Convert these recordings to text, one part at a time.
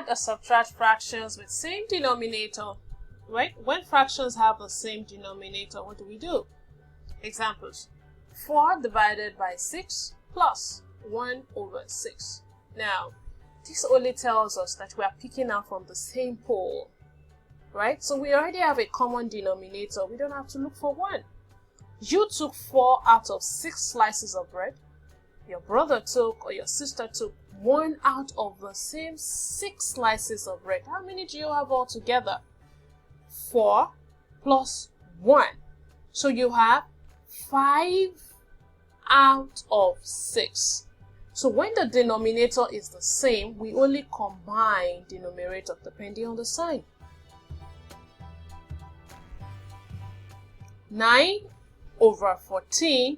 add or subtract fractions with same denominator, right? When fractions have the same denominator, what do? Examples: 4 divided by 6 plus 1 over 6. Now, this only tells us that we are picking out from the same pool, right? So we already have a common denominator. We don't have to look for 1. You took 4 out of 6 slices of bread. Your brother took, or your sister took, 1 out of the same 6 slices of bread. How many do you have altogether? 4 plus 1. So you have 5 out of 6. So when the denominator is the same, we only combine the numerator depending on the sign. 9 over 14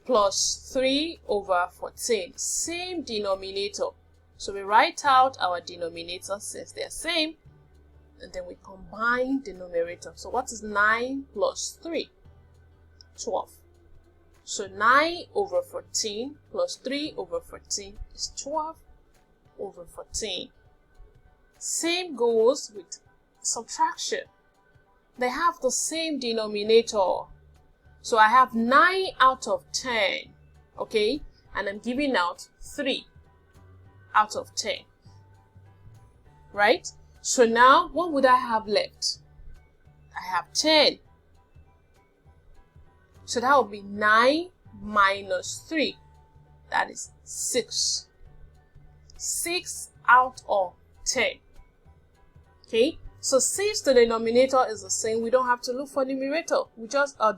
plus 3 over 14. Same denominator. So we write out our denominator since they're same, and then we combine the numerator. So what is 9 plus 3? 12. So 9 over 14 plus 3 over 14 is 12 over 14. Same goes with subtraction. They have the same denominator. So I have 9 out of 10, okay? And I'm giving out 3 out of 10, right? So now, what would I have left? I have 10. So that would be 9 minus 3. That is 6. 6 out of 10. Okay? So since the denominator is the same, we don't have to look for numerator. We just a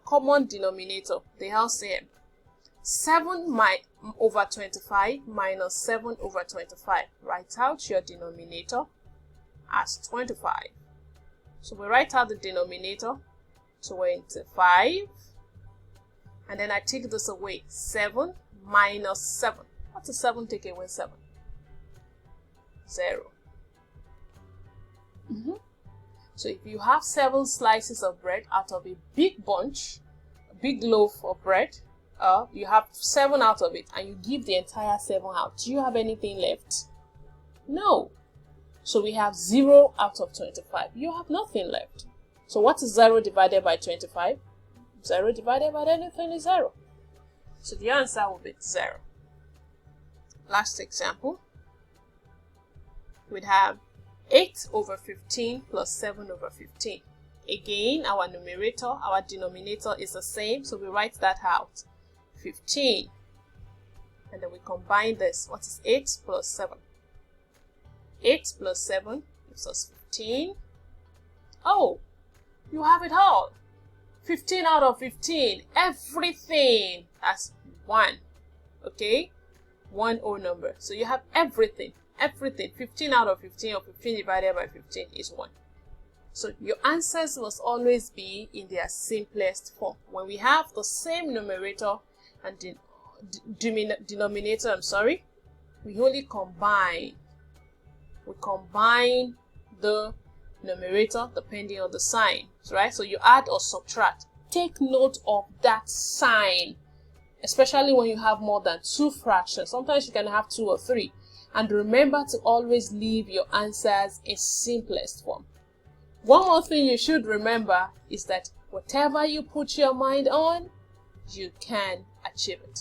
common denominator, the LCM. 7 over 25 minus 7 over 25. Write out your denominator as 25. So we write out the denominator, 25. And then I take this away. 7 minus 7. What does 7 take away 7? 0. So if you have 7 slices of bread out of a big bunch, a big loaf of bread, you have 7 out of it, and you give the entire 7 out, do you have anything left? No. So we have 0 out of 25. You have nothing left. So what is 0 divided by 25? 0 divided by anything is 0. So the answer will be 0. Last example. We'd have 8 over 15 plus 7 over 15. Again, our numerator, our denominator is the same, so we write that out. 15. And then we combine this. What is 8 plus 7? 8 plus 7 gives us 15. Oh, you have it all. 15 out of 15. Everything. That's 1. Okay? 1 whole number. So you have everything. Everything. 15 out of 15, or 15 divided by 15 is 1. So your answers must always be in their simplest form. When we have the same numerator and denominator, we only combine. We combine the numerator depending on the sign, right? So you add or subtract. Take note of that sign, especially when you have more than 2 fractions. Sometimes you can have 2 or 3. And remember to always leave your answers in simplest form. One more thing you should remember is that whatever you put your mind on, you can achieve it.